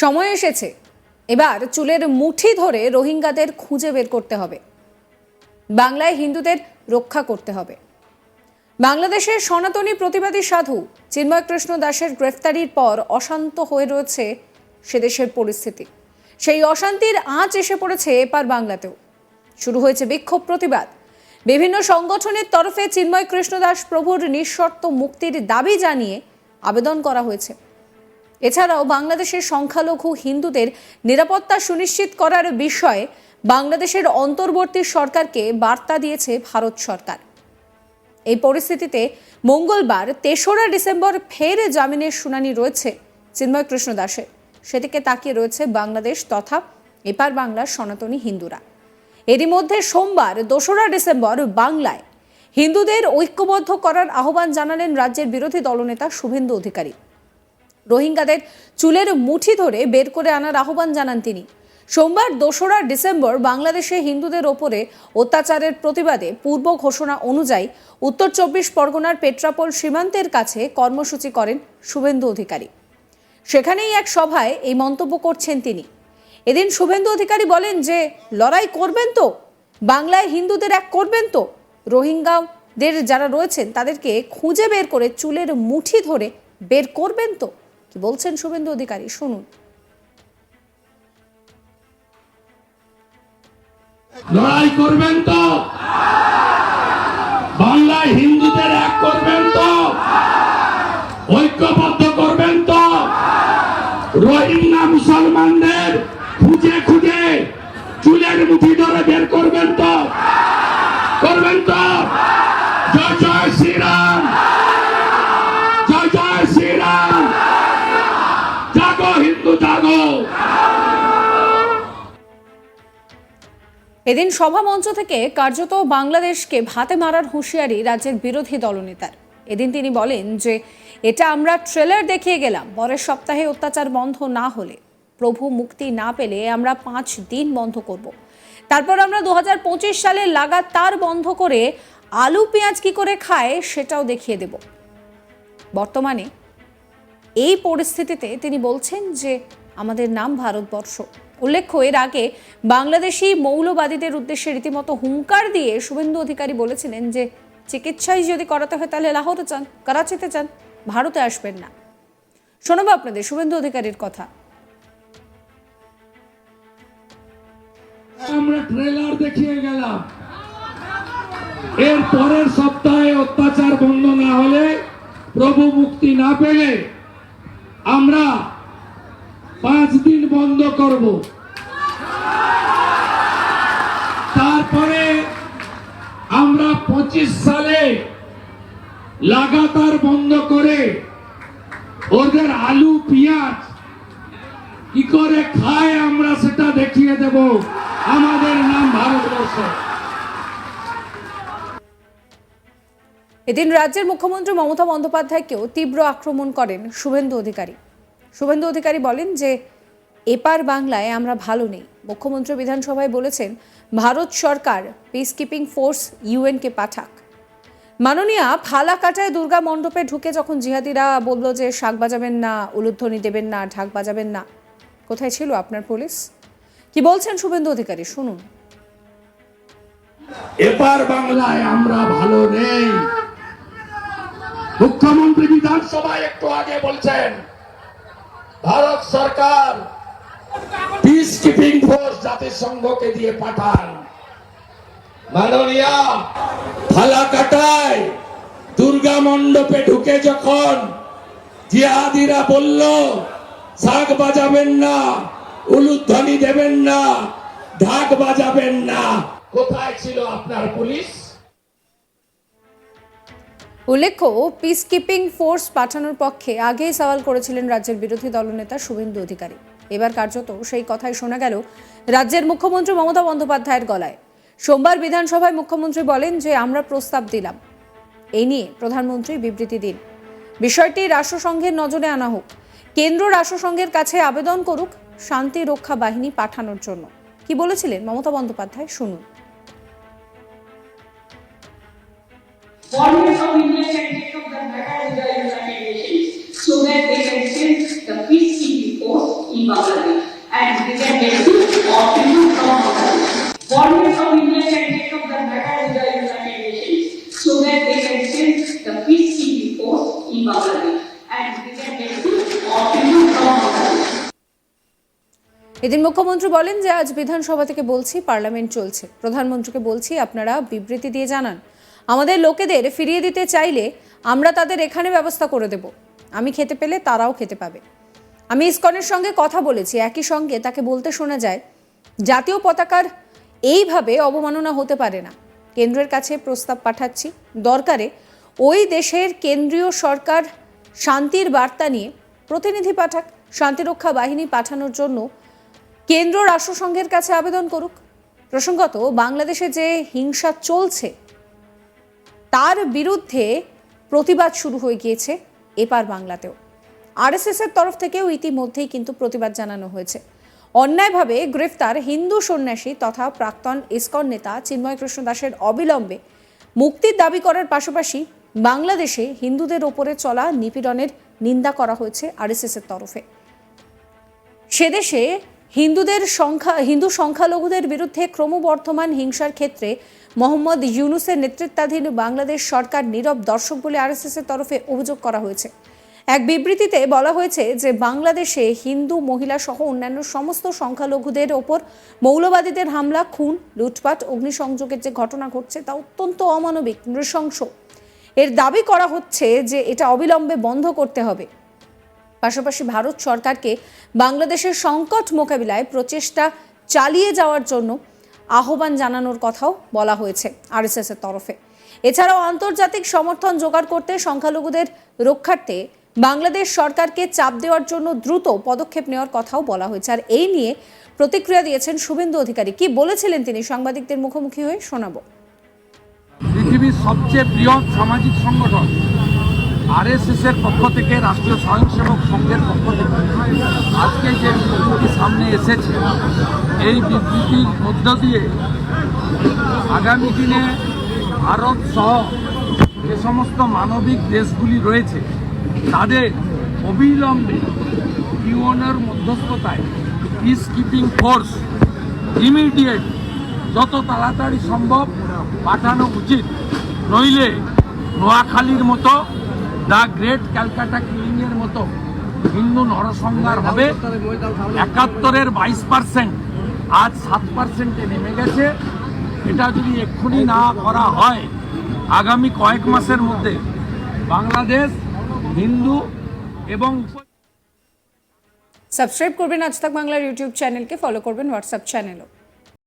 সময় এসেছে, এবার চুলের মুঠি ধরে রোহিঙ্গাদের খুঁজে বের করতে হবে। বাংলায় হিন্দুদের রক্ষা করতে হবে। বাংলাদেশের সনাতনী প্রতিবাদী সাধু চিন্ময় কৃষ্ণ দাসের গ্রেফতারির পর অশান্ত হয়ে রয়েছে সে দেশের পরিস্থিতি। সেই অশান্তির আঁচ এসে পড়েছে এপার বাংলাতেও। শুরু হয়েছে বিক্ষোভ প্রতিবাদ। বিভিন্ন সংগঠনের তরফে চিন্ময় কৃষ্ণ দাস প্রভুর নিঃশর্ত মুক্তির দাবি জানিয়ে আবেদন করা হয়েছে। এছাড়াও বাংলাদেশের সংখ্যালঘু হিন্দুদের নিরাপত্তা সুনিশ্চিত করার বিষয়ে বাংলাদেশের অন্তর্বর্তী সরকারকে বার্তা দিয়েছে ভারত সরকার। এই পরিস্থিতিতে মঙ্গলবার ৩রা ডিসেম্বর ফের জামিনের শুনানি রয়েছে চিন্ময় কৃষ্ণ দাসের। সেদিকে তাকিয়ে রয়েছে বাংলাদেশ তথা এপার বাংলার সনাতনী হিন্দুরা। এরই মধ্যে সোমবার ২রা ডিসেম্বর বাংলায় হিন্দুদের ঐক্যবদ্ধ করার আহ্বান জানালেন রাজ্যের বিরোধী দলনেতা শুভেন্দু অধিকারী। রোহিঙ্গাদের চুলের মুঠি ধরে বের করে আনার আহ্বান জানান তিনি। সোমবার ২রা ডিসেম্বর বাংলাদেশে হিন্দুদের ওপরে অত্যাচারের প্রতিবাদে পূর্ব ঘোষণা অনুযায়ী উত্তর ২৪ পরগনার পেট্রাপোল সীমান্তের কাছে কর্মসূচি করেন শুভেন্দু অধিকারী। সেখানেই এক সভায় এই মন্তব্য করছেন তিনি। এদিন শুভেন্দু অধিকারী বলেন যে লড়াই করবেন তো, বাংলায় হিন্দুদের এক করবেন তো, রোহিঙ্গাদের যারা রয়েছেন তাদেরকে খুঁজে বের করে চুলের মুঠি ধরে বের করবেন তো। কি বলছেন শুভেন্দু অধিকারী, শুনুন। লড়াই করবেন তো, বাংলায় হিন্দুদের এক করবেন তো, ঐক্যবদ্ধ করবেন তো, রোহিঙ্গা মুসলমানদের খুঁজে খুঁজে চুলের মুঠি ধরে বের করবেন তো, করবেন তো। জয় জয় শ্রীরাম, জয় জয় শ্রীরাম, জাগো হিন্দু জাগো। এদিন সভা মঞ্চ থেকে কার্যত বাংলাদেশকে ভাতে মারার হুঁশিয়ারি রাজ্যের বিরোধী দলনেতার। এদিন তিনি বলেন যে এটা আমরা ট্রেলার দেখিয়ে গেলাম, পরের সপ্তাহে অত্যাচার বন্ধ না হলে, প্রভু মুক্তি না পেলে আমরা 5 দিন বন্ধ করব। তারপর আমরা 2025 সালে লাগাতার বন্ধ করে আলু পেঁয়াজ কি করে খায় সেটাও দেখিয়ে দেব। বর্তমানে এই পরিস্থিতিতে তিনি বলছেন যে আমাদের নাম ভারতবর্ষ। উল্লেখ্য, এর আগে বাংলাদেশি মৌলবাদীদের উদ্দেশ্যে রীতিমতো হুঙ্কার দিয়ে শুভেন্দু অধিকারী বলেছিলেন যে চিকিৎসাই যদি করাতে হয় তাহলে লাহোরে যান, করাচিতে যান, ভারতে আসবেন না। শোনাবো আপনাদের শুভেন্দু অধিকারীর কথা। আমরা ট্রেলার দেখিয়ে গেলাম, এর পরের সপ্তাহে অত্যাচার বন্ধ না হলে, প্রভু মুক্তি না পেলে আমরা 5 দিন বন্ধ করব। তারপরে আমরা 25 সালে লাগাতার বন্ধ করে ওদের আলু পেঁয়াজ কি করে খায় আমরা সেটা দেখিয়ে দেব। আমাদের নাম ভারতবর্ষ। এদিন রাজ্যের মুখ্যমন্ত্রী মমতা বন্দ্যোপাধ্যায়কেও তীব্র আক্রমণ করেন শুভেন্দু অধিকারী। শুভেন্দু অধিকারী বলেন যে এপার বাংলায় আমরা ভালো নেই। মুখ্যমন্ত্রী বিধানসভায় বলেছেন ভারত সরকার পিস কিপিং ফোর্স ইউএনকে পাঠাক। মাননীয়া ফালাকাটায় দুর্গা মণ্ডপে ঢুকে যখন জিহাদিরা বলল যে শাক বাজাবেন না, উলুধ্বনি দেবেন না, ঢাক বাজাবেন না, কোথায় ছিল আপনার পুলিশ? কি বলছেন শুভেন্দু অধিকারী, শুনুন। এপার বাংলায় আমরা ভালো নেই। মুখ্যমন্ত্রী বিধানসভায় একটু আগে বলছেন ভারত সরকার পিস কিপিং ফোর্স জাতিসংঘকে দিয়ে পাঠান। মাননীয়া ফালাকাটায় দুর্গা মণ্ডপে ঢুকে যখন জিহাদিরা বলল শাক বাজাবেন না, উলুধ্বনি দেবেন না, ঢাক বাজাবেন না, কোথায় ছিল আপনার পুলিশ? উল্লেখ্য, পিস কিপিং ফোর্স পাঠানোর পক্ষে আগেই সওয়াল করেছিলেন রাজ্যের বিরোধী দলনেতা শুভেন্দু অধিকারী। এবার কার্যত সেই কথাই শোনা গেল রাজ্যের মুখ্যমন্ত্রী মমতা বন্দ্যোপাধ্যায়ের গলায়। সোমবার বিধানসভায় মুখ্যমন্ত্রী বলেন যে আমরা প্রস্তাব দিলাম, এই নিয়ে প্রধানমন্ত্রী বিবৃতি দিন। বিষয়টি রাষ্ট্রসংঘের নজরে আনা হোক, কেন্দ্র রাষ্ট্রসংঘের কাছে আবেদন করুক শান্তি রক্ষা বাহিনী পাঠানোর জন্য। কি বলেছিলেন মমতা বন্দ্যোপাধ্যায়, শুনুন। Foreigners of India can take up the matter with the United Nations so that they can send the peacekeeping force in Bangladesh, and we can get to or tribute from Bangladesh. Warriors of India can take up the matter with the United Nations so that they can send the peacekeeping force in Bangladesh, and we can get to or tribute from Bangladesh. এদিন মুখ্যমন্ত্রী বলেন যে আজ বিধানসভা থেকে বলছি, parliament চলছে, প্রধানমন্ত্রীকে বলছি আপনারা বিবৃতি দিয়ে জানান, আমাদের লোকেদের ফিরিয়ে দিতে চাইলে আমরা তাদের এখানে ব্যবস্থা করে দেব, আমি খেতে পেলে তারাও খেতে পাবে। আমি ইসকনের সঙ্গে কথা বলেছি, একই সঙ্গে তাকে বলতে শোনা যায় জাতীয় পতাকার এইভাবে অবমাননা হতে পারে না। কেন্দ্রের কাছে প্রস্তাব পাঠাচ্ছি, দরকারে ওই দেশের কেন্দ্রীয় সরকার শান্তির বার্তা নিয়ে প্রতিনিধি পাঠাক, শান্তিরক্ষা বাহিনী পাঠানোর জন্য কেন্দ্র রাষ্ট্রসংঘের কাছে আবেদন করুক। প্রসঙ্গত বাংলাদেশে যে হিংসা চলছে তার বিরুদ্ধে প্রতিবাদ শুরু হয়ে গিয়েছে এপার বাংলাতেও। আরএসএস এর তরফ থেকেও ইতিমধ্যেই কিন্তু প্রতিবাদ জানানো হয়েছে। অন্যায়ভাবে গ্রেফতার হিন্দু সন্ন্যাসী তথা প্রাক্তন ইসকন নেতা চিন্ময় কৃষ্ণ দাসের অবিলম্বে মুক্তির দাবি করার পাশাপাশি বাংলাদেশে হিন্দুদের ওপরে চলা নিপীড়নের নিন্দা করা হয়েছে আরএসএস এর তরফে। সেদেশে হিন্দু সংখ্যালঘুদের বিরুদ্ধে ক্রমবর্ধমান হিংসার ক্ষেত্রে মোহাম্মদ ইউনূসের নেতৃত্বাধীন বাংলাদেশ সরকার নীরব দর্শক বলে আরএসএস এর তরফে অভিযোগ করা হয়েছে। এক বিবৃতিতে বলা হয়েছে যে বাংলাদেশে হিন্দু মহিলা সহ অন্যান্য সমস্ত সংখ্যালঘুদের ওপর মৌলবাদীদের হামলা, খুন, লুটপাট, অগ্নিসংযোগের যে ঘটনা ঘটছে তা অত্যন্ত অমানবিক, নৃশংস। এর দাবি করা হচ্ছে যে এটা অবিলম্বে বন্ধ করতে হবে। পাশাপাশি ভারত সরকারকে বাংলাদেশের সংকট মোকাবিলায় প্রচেষ্টা চালিয়ে যাওয়ার জন্য আহ্বান জানানোর কথাও বলা হয়েছে আরএসএস এর তরফে। এছাড়াও আন্তর্জাতিক সমর্থন জোগাড় করতে সংখ্যালঘুদের রক্ষার্থে বাংলাদেশ সরকারকে চাপ দেওয়ার জন্য দ্রুত পদক্ষেপ নেওয়ার কথাও বলা হয়েছে। আর এই নিয়ে প্রতিক্রিয়া দিয়েছেন শুভেন্দু অধিকারী। কি বলেছিলেন তিনি সাংবাদিকদের মুখোমুখি হয়ে শোনাবো। পৃথিবীর সবচেয়ে বৃহৎ সামাজিক সংগঠন আরএসএস এর পক্ষ থেকে, রাষ্ট্রীয় স্বয়ংসেবক সংঘের পক্ষ থেকে আজকে যে বিবৃতি সামনে এসেছে, এই বিবৃতির মধ্য দিয়ে আগামী দিনে ভারত সহ যে সমস্ত মানবিক দেশগুলি রয়েছে তাদের অবিলম্বে ইউএনের মধ্যস্থতায় পিস কিপিং ফোর্স ইমিডিয়েট যত তাড়াতাড়ি সম্ভব পাঠানো উচিত, নইলে নোয়াখালীর মতো, দ্য গ্রেট ক্যালকাটা কিলিংয়ের মতো হিন্দু নরসংহার হবে। ৭১-এর ২২%, আজ ৭%-এ নেমে গেছে। এটা যদি এক্ষুনি না করা হয়, আগামী কয়েক মাসের মধ্যে বাংলাদেশ হিন্দু এবং সাবস্ক্রাইব করবেন আজ তাক বাংলার ইউটিউব চ্যানেলকে, ফলো করবেন হোয়াটসঅ্যাপ চ্যানেলও।